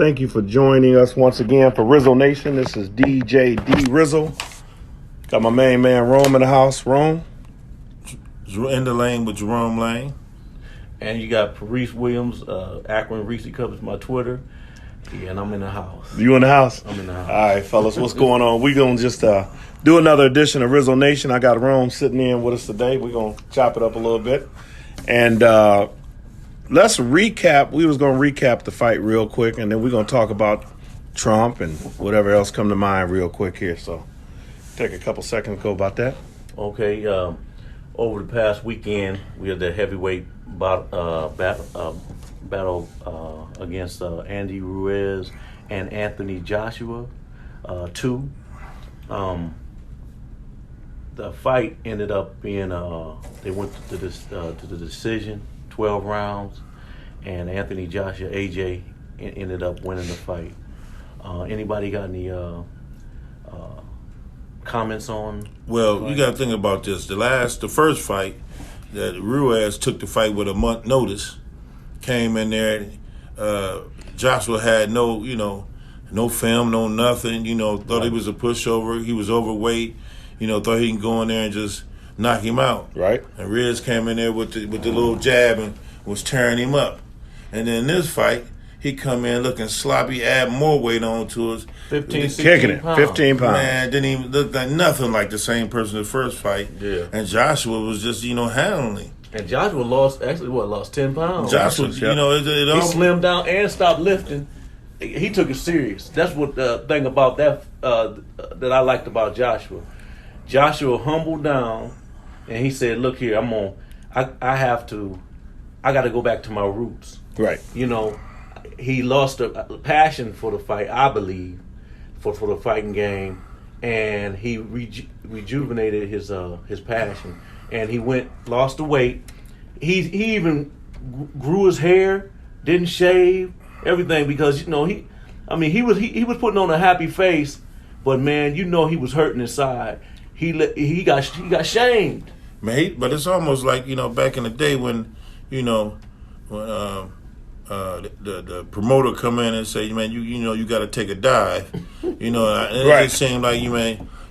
Thank you for joining us once again for Rizzo Nation. This is DJ D Rizzo. Got my main man Rome in the house. Rome. In the lane with Jerome Lane. And you got Reece Williams, Akron Reece covers my Twitter. Yeah, and I'm in the house. You in the house? I'm in the house. All right, fellas, what's going on? We're going to just do another edition of Rizzo Nation. I got Rome sitting in with us today. We're going to chop it up a little bit. And let's recap. We was going to recap the fight real quick, and then we're going to talk about Trump and whatever else come to mind real quick here. So take a couple seconds to go about that. Okay, over the past weekend, we had the heavyweight battle against Andy Ruiz and Anthony Joshua, 2. The fight ended up being they went to the decision, 12 rounds, and Anthony Joshua, AJ, ended up winning the fight. Anybody got any comments on? Well, you got to think about this. The first fight that Ruiz took the fight with a month notice, came in there. Joshua had no film, no nothing. Thought he was a pushover. He was overweight. Thought he can go in there and just knock him out. Right. And Riz came in there with the little jab and was tearing him up. And then this fight, he come in looking sloppy, add more weight on to us. 15 Kicking pounds. it, 15 pounds. Man, didn't even look like nothing like the same person the first fight. Yeah. And Joshua was just, handling. And Joshua lost 10 pounds. Joshua, he slimmed down and stopped lifting. He took it serious. That's what the thing about that that I liked about Joshua. Joshua humbled down, and he said, "Look here, I got to go back to my roots." Right. He lost a passion for the fight, I believe, for the fighting game, and he rejuvenated his passion, and he lost the weight. He even grew his hair, didn't shave, everything, because he was putting on a happy face, but man, he was hurting inside. He got shamed. Mate, but it's almost like, back in the day when the promoter come in and say, man, you got to take a dive. And right. It seemed like,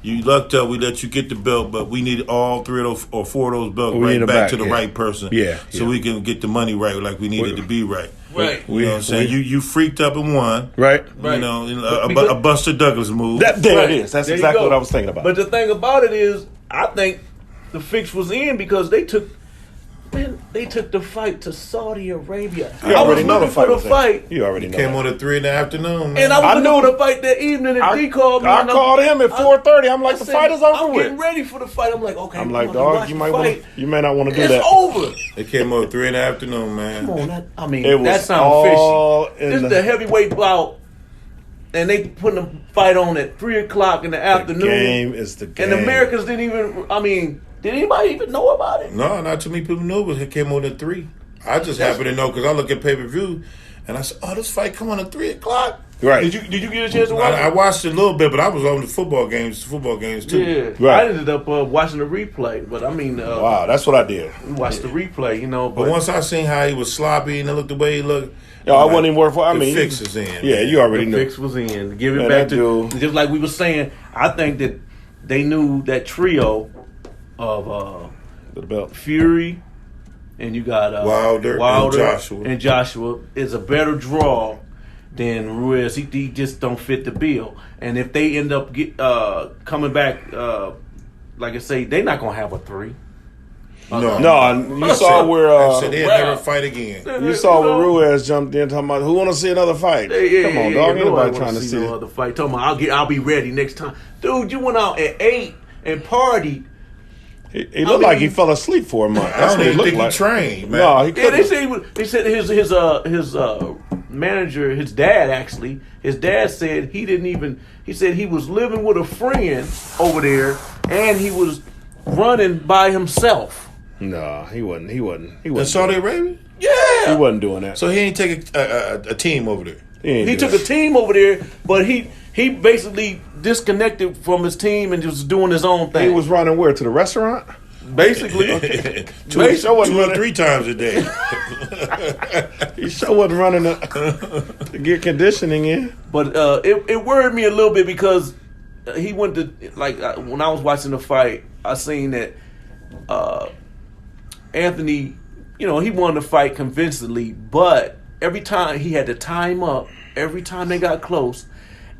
you lucked up, we let you get the belt, but we need all 3 of those or 4 of those belts right back to the right person. Yeah. So we can get the money right like we needed to be right. Right. You know what I'm saying? You freaked up and won. Right. A Buster Douglas move. There it is. That's exactly what I was thinking about. But the thing about it is, I think the fix was in because they took the fight to Saudi Arabia. You already know the fight. You already know. Came on at 3 in the afternoon, man. And I was looking for the fight that evening, and D called me. I called him at 4:30. I'm like, the fight is over I'm with. getting ready for the fight. I'm like, okay. I'm like, dog, you may not want to do that. It's over. It came on at 3 in the afternoon, man. Come on, that sounds fishy. This is the heavyweight bout, and they put the fight on at 3 o'clock in the afternoon. The game is the game. And Americans didn't even. Did anybody even know about it? No, not too many people knew, but it came on at 3. I just happened to know because I look at pay-per-view, and I said, "Oh, this fight come on at 3 o'clock." Right? Did you get a chance to watch it? I watched it a little bit, but I was on the football games too. Yeah, right. I ended up watching the replay, but wow, that's what I did. Watched the replay, But once I seen how he was sloppy and it looked the way he looked, I wasn't even worth. The fix is in. Yeah, you already knew. The fix was in. Give it back to just like we were saying. I think that they knew that trio of the belt. Fury, and you got Wilder and Joshua is a better draw than Ruiz. He just don't fit the bill. And if they end up coming back, like I say, they're not gonna have a 3. No. You saw where they'll never fight again. You saw where Ruiz jumped in talking about who want to see another fight. Come on, dog. Anybody trying to see another fight? Talking about I'll be ready next time, dude. You went out at 8 and partied. He looked like he fell asleep for a month. That's I what don't he even looked think like. He trained, man. No, he couldn't. They said his manager, his dad actually, his dad said he said he was living with a friend over there and he was running by himself. No, he wasn't. In Saudi Arabia? Yeah. He wasn't doing that. So he ain't take a team over there. He took a team over there, but he basically disconnected from his team and just doing his own thing. He was running where? To the restaurant? Basically. two or three times a day. He sure wasn't running to get conditioning in. But it worried me a little bit because he went to, when I was watching the fight, I seen that Anthony, he won the fight convincingly, but every time he had to tie him up, every time they got close,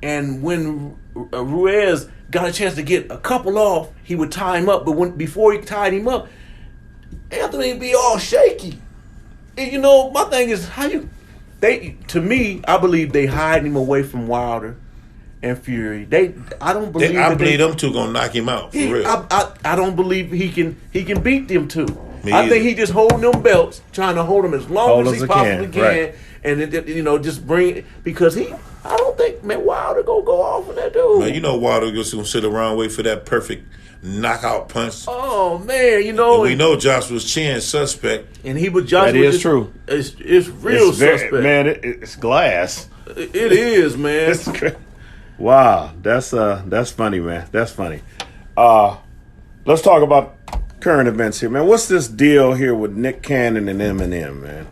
and when Ruiz got a chance to get a couple off, he would tie him up, but before he tied him up, Anthony would be all shaky. And my thing is, to me, I believe they hide him away from Wilder and Fury. I believe them two gonna knock him out for real. I don't believe he can beat them two. I think he just holding them belts, trying to hold them as long as he possibly can, right. And just bring, because I don't think Wilder gonna go off on that dude. Man, Wilder just gonna sit around wait for that perfect knockout punch. Oh man, And we know Joshua's chin suspect, and he was Joshua. That is true. It's real suspect, man. It's glass. It is, man. It's wow, that's funny, man. That's funny. Let's talk about current events here, man. What's this deal here with Nick Cannon and Eminem, man?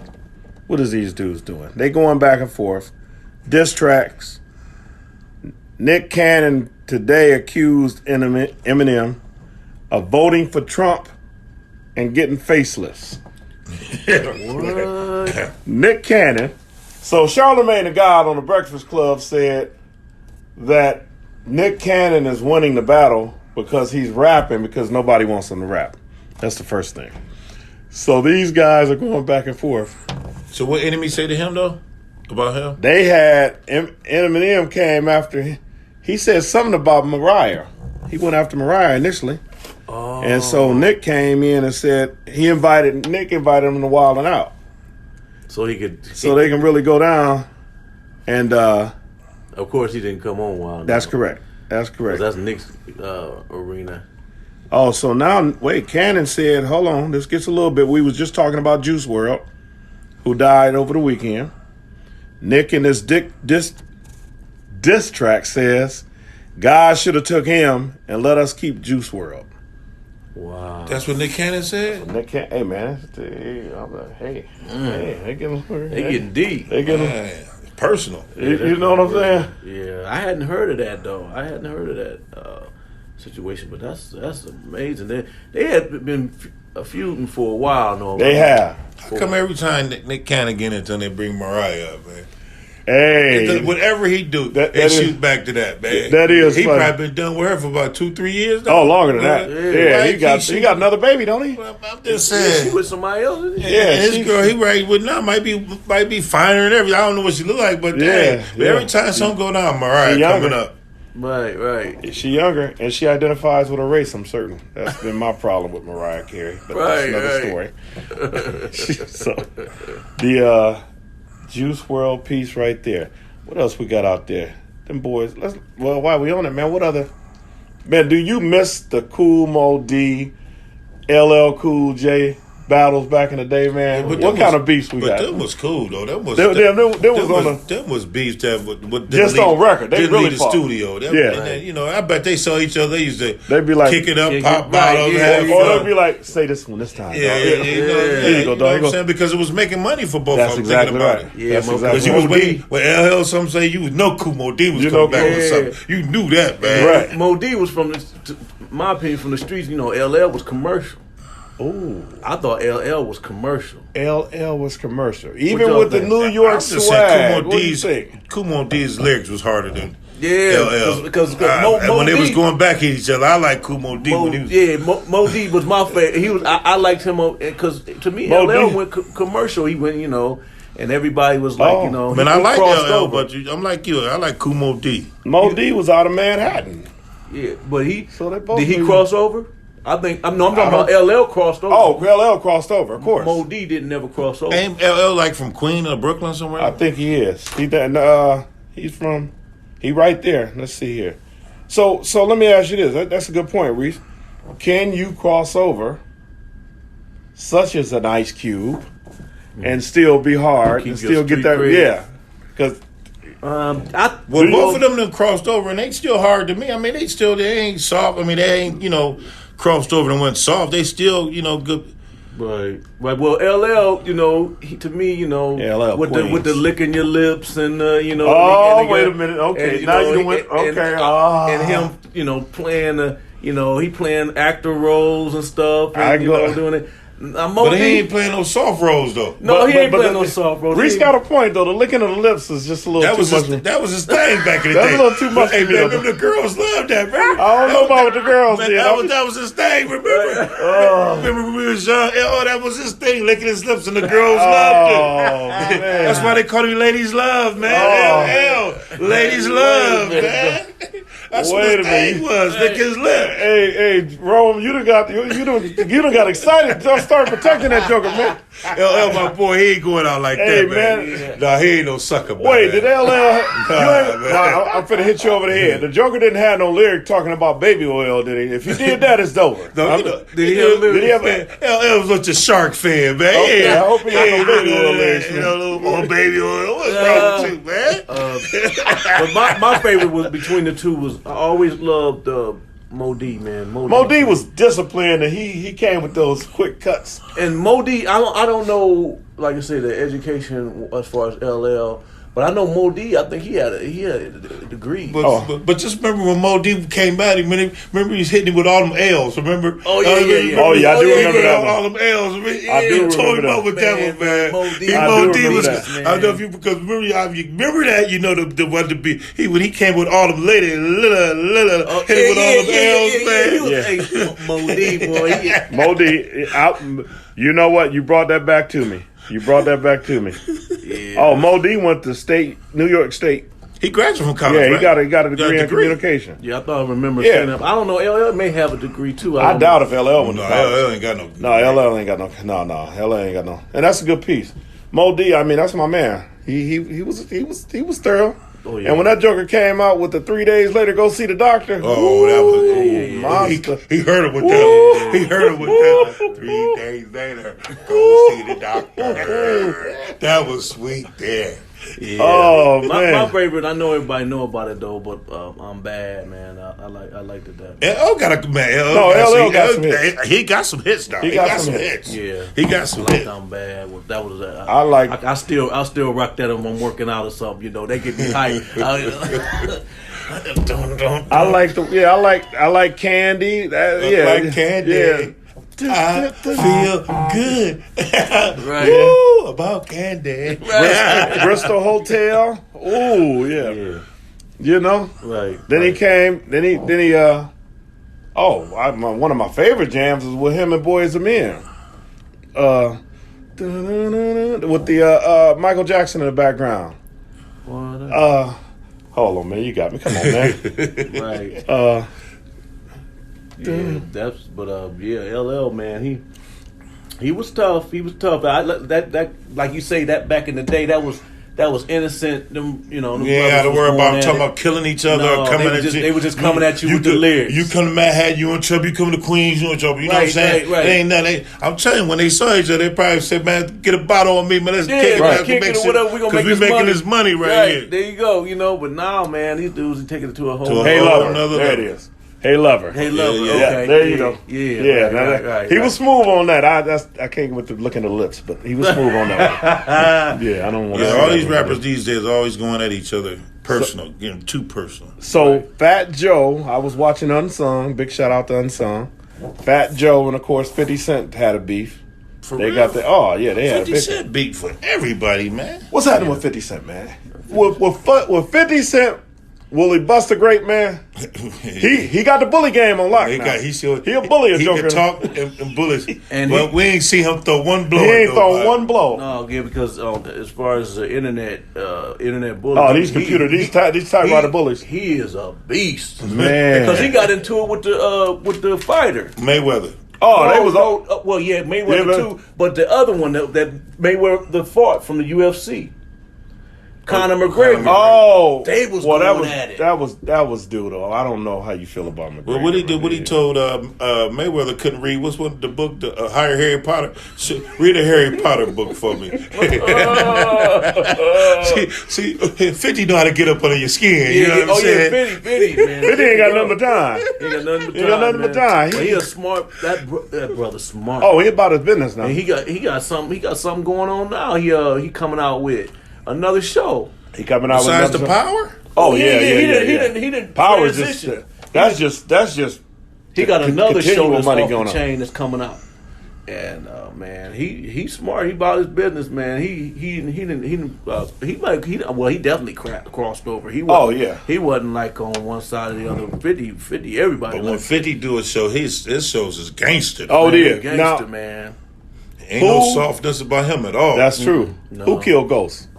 What is these dudes doing? They going back and forth, diss tracks. Nick Cannon today accused Eminem of voting for Trump and getting faceless. What? Nick Cannon. So Charlamagne the God on the Breakfast Club said that Nick Cannon is winning the battle because he's rapping because nobody wants him to rap. That's the first thing. So these guys are going back and forth. So what enemy say to him though about him? They had Eminem came after him. He said something about Mariah. He went after Mariah initially. Oh. And so Nick came in and said Nick invited him to Wild 'N Out. So they can really go down. And of course he didn't come on Wild 'N Out. That's correct. That's Nick's arena. Oh, so now wait, Cannon said, hold on, this gets a little bit. We was just talking about Juice WRLD, who died over the weekend. Nick in this diss track says, God should have took him and let us keep Juice WRLD. Wow. That's what Nick Cannon said? Nick Cannon, hey man, I'm like, hey, they getting deep. They getting personal. You know what I'm saying? Yeah, I hadn't heard of that though. I hadn't heard of that situation, but that's amazing. They had been feuding for a while, no? They have. How come every time Nick Cannon get into it, they bring Mariah up, man? Hey, whatever he do, they shoot back to that, man. That is he funny. probably been done with her for about 2-3 years. Though. Oh, longer than that. Yeah, he got another baby, don't he? Well, I'm just saying. She with somebody else. Isn't he? Yeah, his girl he right with now might be finer and everything. I don't know what she look like, but every time something go down, Mariah coming up. Right. She younger, and she identifies with a race, I'm certain. That's been my problem with Mariah Carey. But that's another story. So, the Juice WRLD piece right there. What else we got out there? Them boys. While we on it, man, what other... Man, do you miss the Kool Moe Dee, LL Cool J battles back in the day, man? What kind of beefs we got? But them was cool, though. Them was beefs that just on record. They really leave the studio. I bet they saw each other. They used to be like, kick it up, pop bottles. Or they'd be like, say this one this time. There you go, dog. You know what I'm saying? Because it was making money for both of them. Exactly thinking about right. it. Yeah, because you was waiting. When LL, some say you know Kool Moe Dee was coming back with something. You knew that, man. Right. Moe Dee was my opinion, from the streets. LL was commercial. Ooh. I thought LL was commercial. LL was commercial. Even with the New York swag. What do you think? Kool Moe Dee's lyrics was harder than LL. Because when they was going back at each other, I like Kool Moe Dee. Moe Dee was my favorite. I liked him because to me, LL went commercial. He went, and everybody was like, Man, I like LL, but I'm like you. I like Kool Moe Dee. Moe Dee was out of Manhattan. Yeah, but did he cross over? I'm talking about LL crossed over. Oh, LL crossed over, of course. Moe Dee didn't never cross over. Ain't LL like from Queen or Brooklyn somewhere? I think he is. He right there. Let's see here. So let me ask you this. That's a good point, Reece. Can you cross over, such as an Ice Cube, and still be hard and still get that? Cred. Yeah, because. Both of them crossed over, and they still hard to me. I mean, they ain't soft. I mean, they ain't, crossed over and went soft, they still, good. Right. Well, LL, to me, LL with Queens. the licking your lips and Oh, and wait a minute. Okay, and, now you he- went. and, Okay, and him, playing he playing actor roles and stuff, and, I go- doing it. But he ain't playing no soft roles though. No, he ain't playing the- no soft roles. Reese He- got a point though. The licking of the lips is just a little That too was much. that was his thing back in the That's day. a little too much Hey, for me, man, though. remember the girls loved that, man. I don't know about what the girls Man, did. that was his thing. Remember? Remember when we was young? Oh, that was his thing, licking his lips, and the girls loved it. man. That's why they call him Ladies Love, man. LL, Ladies Love, man. That's what Wait his a minute. thing was, lick his lip. Hey, Rome, you done got excited. Don't start protecting that joker, man. LL, my boy, he ain't going out like Hey, that, man. man. Nah, he ain't no sucker, man. Wait, did LL? man. I'm finna hit you over the head. The Joker didn't have no lyric talking about baby oil, did he? If you did that, it's over. No, Did he have Did he ever? LL was such a shark fan, man. Okay, Yeah. I hope he had no baby oil lyrics, You man. know, a little more baby oil. What's wrong with you, man? But my favorite was between the two was I always loved Moe Dee, man. Mo D was disciplined, and he came with those quick cuts. And Moe Dee, I don't know, like I said, the education as far as LL, but I know Moe Dee. I think he had a degree. But just remember when Moe Dee came out, remember he was hitting him with all them L's, remember? Oh, yeah, yeah. Oh, yeah, I do remember that one. All them L's. I do Tore him remember up with that Man, one, man. Moe Dee. I Moe do Dee remember was, that, I don't know if you, because remember that, the one to be, when he came with all them ladies, hit him with all them L's, man. Moe Dee, boy. Mo D, you know what? You brought that back to me. Yeah. Oh, Mo D went to New York State. He graduated from college, Yeah, right? he got a degree in communication. Yeah, I thought I remember Yeah. saying that. I don't know. LL may have a degree too. I don't doubt know. if LL went No, to college. LL ain't got no. No, LL ain't got no. No, LL ain't got no. And that's a good piece. Mo D, I mean, that's my man. He was thorough. Oh, yeah. And when that Joker came out with the 3 days later, go see the doctor. Oh, that was yeah. monster. He heard it with that. He heard it with that. 3 days later, go see the doctor. That was sweet there. Yeah. Oh, my man. favorite. I know everybody know about it though, but I'm bad, man. I liked it that. LL got a man. No, LL got some hits. He got some hits now. He got some hits. Yeah, He got some I liked hits. I'm bad. Well, that was I like- I still rock that when I'm working out or something. They get me hyped. I like Candy. Like Candy. Yeah. I feel good. Right. Woo, about Candy. Bristol Hotel. Oh yeah. Yeah. You know. Right. Then he right. came. Then he. One of my favorite jams was with him and Boys of Men. With the Michael Jackson in the background. What? Hold on, man. You got me. Come on, man. Right. Yeah, LL, man, he was tough. He was tough. That like you say, that back in the day, that was innocent. Them, them You ain't brothers got to was worry going about at talking it. about killing each other or No, coming they were at just- you. they were just coming at you with the lyrics. You come to Manhattan, you in trouble. You come to Queens, you in trouble. You know what I'm Right, saying? right. It ain't nothing. I'm telling you, when they saw each other, they probably said, "Man, get a bottle on me, man. Let's kick it, right. man. Kick it or whatever. We gonna make we this making money. this money right here." There you go. But now, man, these dudes are taking it to a whole. To a Hey whole Lover. another There it level. is. Hey Lover. Hey, lover. Yeah, Okay. there you go. Yeah. Right. He was smooth on that. I can't with the look in the lips, but he was smooth on that. Yeah, I don't want to. Yeah, all these rappers these days are always going at each other personal, getting too personal. So Fat Joe, I was watching Unsung. Big shout out to Unsung. Fat Joe and of course 50 Cent had a beef. For They real? got the they had a 50 big. Cent beat for everybody, man. What's happening with 50 Cent, man? With 50 Cent, will he bust a great man? He got the bully game on lock. Now. He'll bully a he joker. can talk and bully. And But we ain't see him throw one blow. He ain't at thrown nobody. one blow. No, yeah, because as far as the internet bullying. Oh, these typewriter bullies. He is a beast, Man. Because he got into it with the fighter. Mayweather. Oh, they was all. Well, yeah, Mayweather Yeah, too, but the other one that Mayweather fought from the UFC. Conor McGregor. Oh, They was well, going at it. That was due though. I don't know how you feel about McGregor. Well, what he did, what he told Mayweather couldn't read. What's one the book? The Higher Harry Potter. Read a Harry Potter book for me. see, 50 know how to get up under your skin. You know what I'm saying? Yeah, 50, man. 50 ain't got nothing but time. He ain't got nothing but time. He got nothing but time. But he a smart. That brother's smart. Oh, he about his business now. And he got something going on now. He coming out with another show. He coming out Besides with the another Power. Oh yeah. He didn't. Power is just that's just. He got another show that's money off going the on. Chain that's coming out. And man, he's smart. He about his business, man. He definitely crossed over. He wasn't like on one side or the other. 50 everybody. But when 50 do a show, his shows is gangster. Oh, yeah. Gangster, Now, man. Ain't no softness about him at all. That's true. No. Who killed Ghost?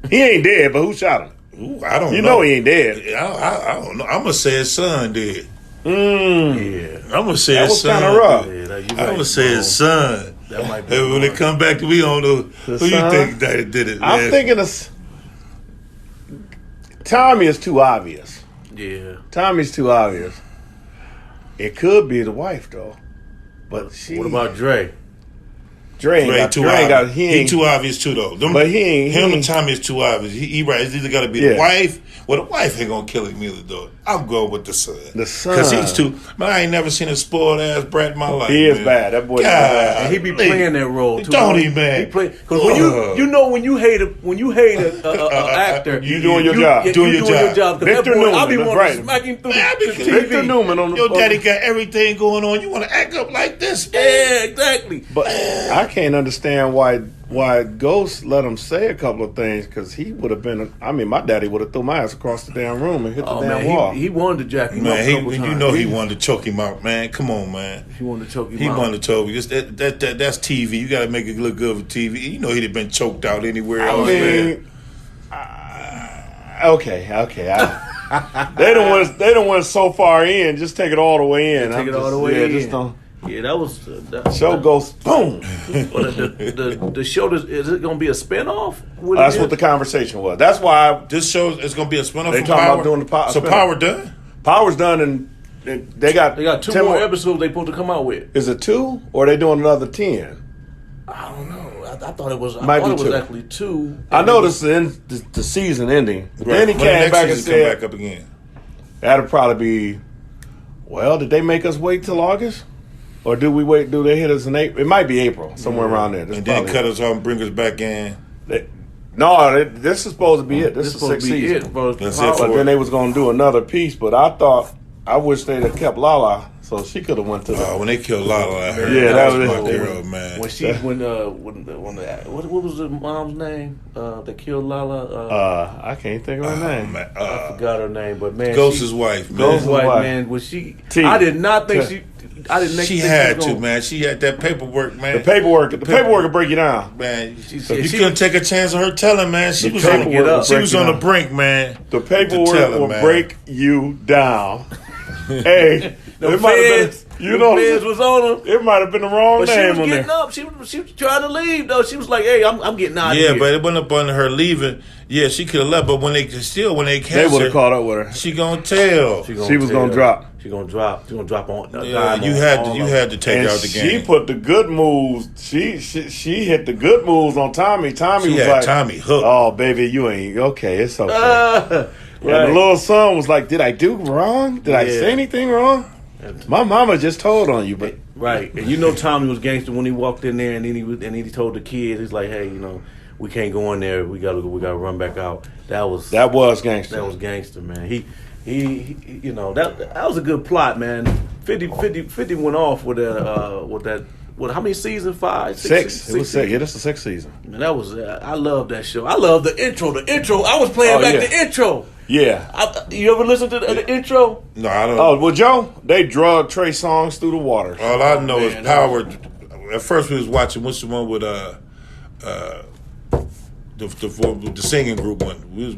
He ain't dead, but who shot him? Ooh, I don't know. You know he ain't dead. I don't know. I'm gonna say his son did. Yeah. I'm gonna say That his was son. kind of rough. Yeah, I'm gonna say his son. That might be. Hey, when they come back, we don't know The who son? you think that did it. I'm man. thinking Tommy is too obvious. Yeah. Tommy's too obvious. It could be the wife though, but What about Dre? Dre ain't too Dre ain't got obvious. he He ain't too obvious too though. But he ain't- Him he and ain't- Tommy is too obvious. He right. It's either got to be Yeah. the wife. Well, the wife ain't gonna kill him either though. I'm going with the son. The son. Because he's too. Man, I ain't never seen a spoiled ass brat in my life. He is man. bad. That boy is God, bad. And he be playing that role too. Don't he, man? He play because when when you hate a actor, You doing your job. You Doing your job. Because that Victor boy, I be Newman, wanting right. to smack him through Man, I be the kidding. TV. Victor Newman on the Your daddy got everything going on. You want to act up like this, man? Yeah, exactly. But I can't understand why Ghost let him say a couple of things because he would have been. I mean, my daddy would have threw my ass across the damn room and hit the Oh damn man, wall. he wanted to jack him up a Man, couple times. you know he wanted to choke him out, man. Come on, man. He wanted to choke him He out. wanted to choke you. That's TV. You got to make it look good for TV. You know he'd have been choked out anywhere I else. man. mean, okay. They don't went so far in. Just take it all the way in. Take it all the way in. Just don't. Yeah, that was Show goes boom. Well, the show is it going to be a spinoff? That's what the conversation was. That's why This show is going to be a spinoff They from talking Power. about doing the so spinoff. Power done? Power's done and they got 2 10 more episodes they supposed to come out with. Is it 2 or are they doing another 10? I don't know. I thought it was. Might I thought be it was 2. actually 2. I noticed the season ending, but then he When the came next back and season come said back up again. that'll probably be. Well, did they make us wait till August, or do we wait? Do they hit us in April? It might be April, somewhere around there. This And then probably- cut us off and bring us back in. this is supposed to be it. This is the supposed sixth to be season. it. Bro. That's it But for then they was gonna do another piece, but I wish they'd have kept Lala so she could have went to the. When they killed Lala, I heard Yeah, that that was was my it. girl, man. What was the mom's name? That killed Lala. I can't think of her name. Man, I forgot her name, but man, Ghost's wife, man. Ghost's wife, wife. man. Was she? T. I did not think T. she. I didn't think She she had was to, gonna- man. She had that paperwork, man. The paperwork will break you down. Man, She you said she couldn't take a chance on her telling, man. She The was on paperwork will she break was you on the down. brink, man. The To paperwork tell her, will man. break you down. Hey, The it might have feds, been. You know, feds was on her. it might have been the wrong But she name was on getting there. up. She was trying to leave though. She was like, "Hey, I'm getting out of Yeah, here." but it wasn't up on her leaving. Yeah, she could have left, but when they They catch would her, have caught up with her. she gonna tell. She was gonna drop. She gonna drop. She gonna drop on. Yeah, you had to take And out the she game. put the good moves. She hit the good moves on Tommy. Tommy She was had like, Tommy hooked. "Oh, baby, you ain't okay. It's okay." Right. And the little son was like, "Did I do wrong? Did I Yeah. say anything wrong? My mama just told on you, but." Right, and you know Tommy was gangster when he walked in there, and then he told the kids, he's like, "Hey, we can't go in there. We gotta run back out." That was gangster. That was gangster, man. He that was a good plot, man. 50 went off with that. How many seasons? 5, 6? It was 6. Yeah, this is the 6th season. Man, that was. I love that show. I love the intro. The intro. I was playing back the intro. Yeah. You ever listen to the intro? No, I don't. Oh well, Joe, they drug Trey Songz through the water. All I know man, is Power. At first, we was watching what's the one with the singing group one. We was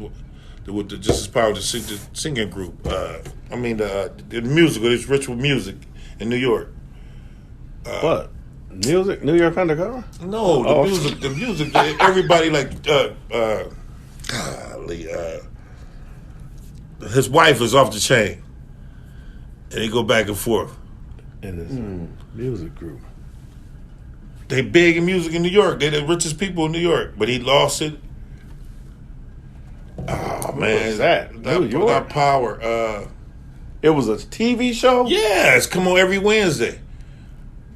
with the Just As Power, the singing group. The musical. It's ritual music in New York. What? Music? New York Undercover? No, the music. Everybody like. Valley. His wife is off the chain, and they go back and forth. In this music group. They big in music in New York. They're the richest people in New York, but he lost it. Oh man, was that? New York? That Power. It was a TV show? Yeah, it's come on every Wednesday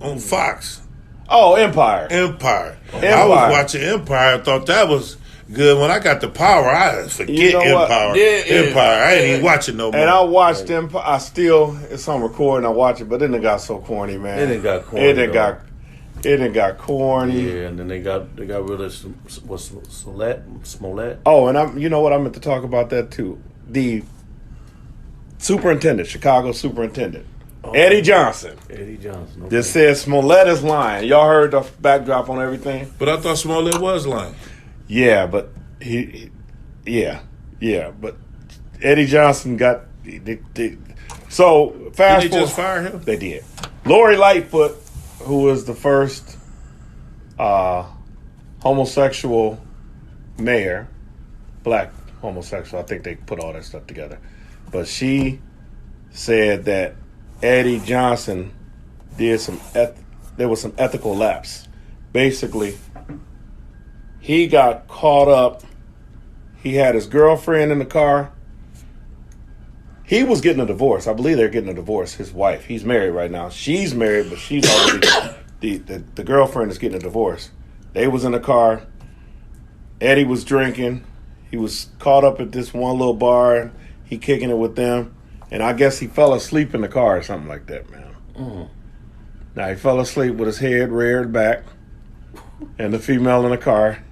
on Fox. Oh, Empire. I was watching Empire. I thought that was good. When I got the Power, I forget You know what? Empire. Yeah, Empire. I ain't even watching no more. And I watched Empire. It's on recording. I watch it, but then it got so corny, man. It done got corny. It done got corny. Yeah, and then they got rid of Smollett. Oh, and you know what? I meant to talk about that too. The superintendent, Chicago superintendent, Eddie Johnson. Okay. Just said Smollett is lying. Y'all heard the backdrop on everything? But I thought Smollett was lying. Yeah, but but Eddie Johnson got. So fast Did they forward, just fire him? They did. Lori Lightfoot, who was the first homosexual mayor, black homosexual. I think they put all that stuff together. But she said that Eddie Johnson did there was some ethical lapse. Basically, he got caught up. He had his girlfriend in the car. He was getting a divorce. I believe they're getting a divorce. His wife. He's married right now. She's married, but she's already the girlfriend is getting a divorce. They was in the car. Eddie was drinking. He was caught up at this one little bar. He kicking it with them. And I guess he fell asleep in the car or something like that, man. Now, he fell asleep with his head reared back and the female in the car.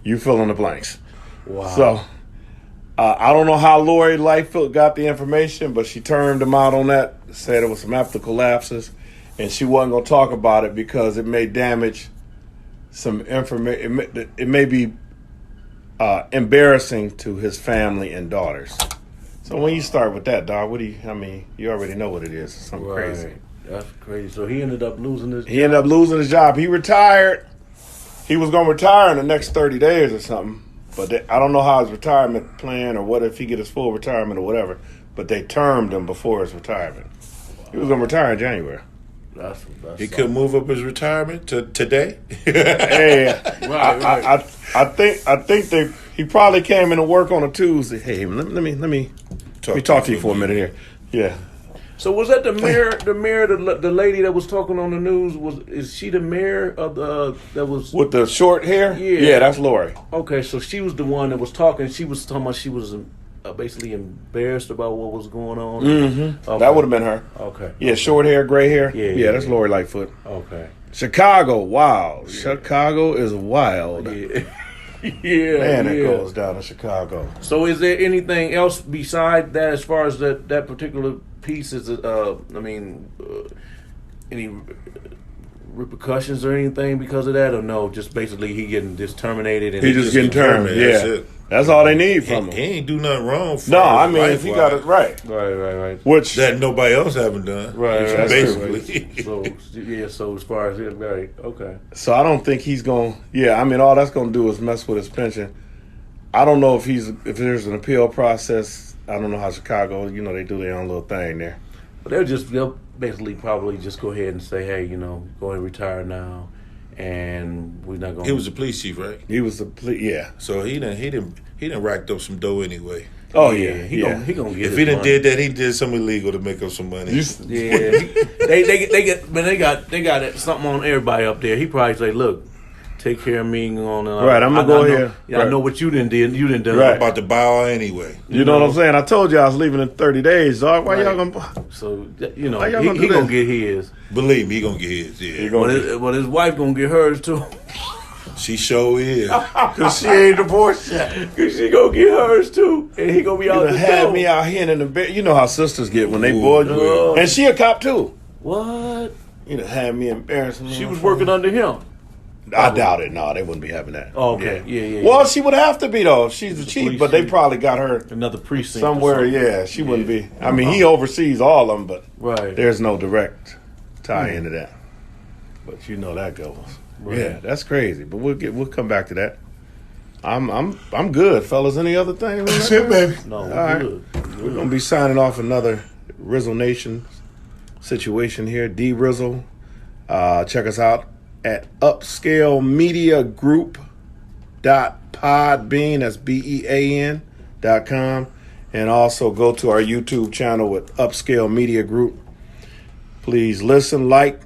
You fill in the blanks. Wow. So, I don't know how Lori Lightfoot got the information, but she turned him out on that, said it was some ethical lapses, and she wasn't going to talk about it because it may damage some information. It may be embarrassing to his family and daughters. So when you start with that, dog, you already know what it is. It's something crazy. That's crazy. So he ended up losing his job. He ended up losing his job. He retired. He was going to retire in the next 30 days or something. But I don't know how his retirement plan or what if he get his full retirement or whatever. But they termed him before his retirement. He was going to retire in January. He could move up his retirement to today. Hey, right. I think he probably came in to work on a Tuesday. Hey, let me talk to you for a minute here. Yeah. So was that the mayor? The lady that was talking on the news is she the mayor of that was With the short hair? Yeah, that's Lori. Okay, so she was the one that was talking. She was talking about she was basically embarrassed about what was going on. Mm-hmm. Okay. That would have been her. Okay. Yeah, short hair, gray hair. Yeah, that's Lori Lightfoot. Okay. Chicago, wow. Yeah. Chicago is wild. Yeah. It goes down to Chicago. So is there anything else beside that as far as that particular piece is any repercussions or anything because of that, or no? Just basically he getting just terminated and he just getting terminated. Yeah, that's it. That's all they need from him. He ain't do nothing wrong. No, I mean if he got it right, which that nobody else haven't done, right. Basically, so as far as him, right, okay. So I don't think he's going. Yeah, I mean all that's going to do is mess with his pension. I don't know if there's an appeal process. I don't know how Chicago, they do their own little thing there. But they'll basically probably just go ahead and say, hey, go ahead and retire now, and we're not going. He was a police chief, right? He was yeah. So he didn't racked up some dough anyway. Oh yeah, he gonna get. If he done did that, he did something illegal to make up some money. They got something on everybody up there. He probably say, look. Take care of me on. Right, I'm gonna go here. Yeah, right. I know what you didn't did. You didn't do. Right. I'm about to bow anyway. You know what I'm saying? I told you I was leaving in 30 days, dog. Why y'all gonna? So he gonna get his. Believe me, he gonna get his. Yeah. But his wife gonna get hers too. She sure is. Cause she ain't divorced yet. Cause she gonna get hers too, and he gonna be out. Had me out here in the bed. You know how sisters get when they bored you. And she a cop too. What? Had me embarrassed. She was working under him. I doubt it. No, they wouldn't be having that. Oh, okay. Yeah. Well, she would have to be though. She's the chief, but they probably got her another precinct somewhere. Yeah, she wouldn't be. I mean, he oversees all of them, but there's no direct tie into that. But that goes. Right. Yeah, that's crazy. But we'll come back to that. I'm good, fellas. Any other thing? That's it, baby. No, we're right. good. We're gonna be signing off another Rizzo Nation situation here. D Rizzo. Check us out at upscalemediagroup.podbean. That's BEAN.com. And also go to our YouTube channel with Upscale Media Group. Please listen, like,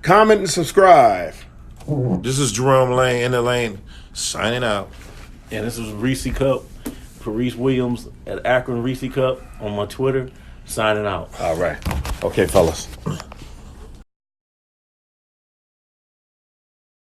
comment, and subscribe. This is Jerome Lane in the lane signing out. And this is Reece Cup for Reece Williams at Akron Reece Cup on my Twitter, signing out. All right. Okay, fellas.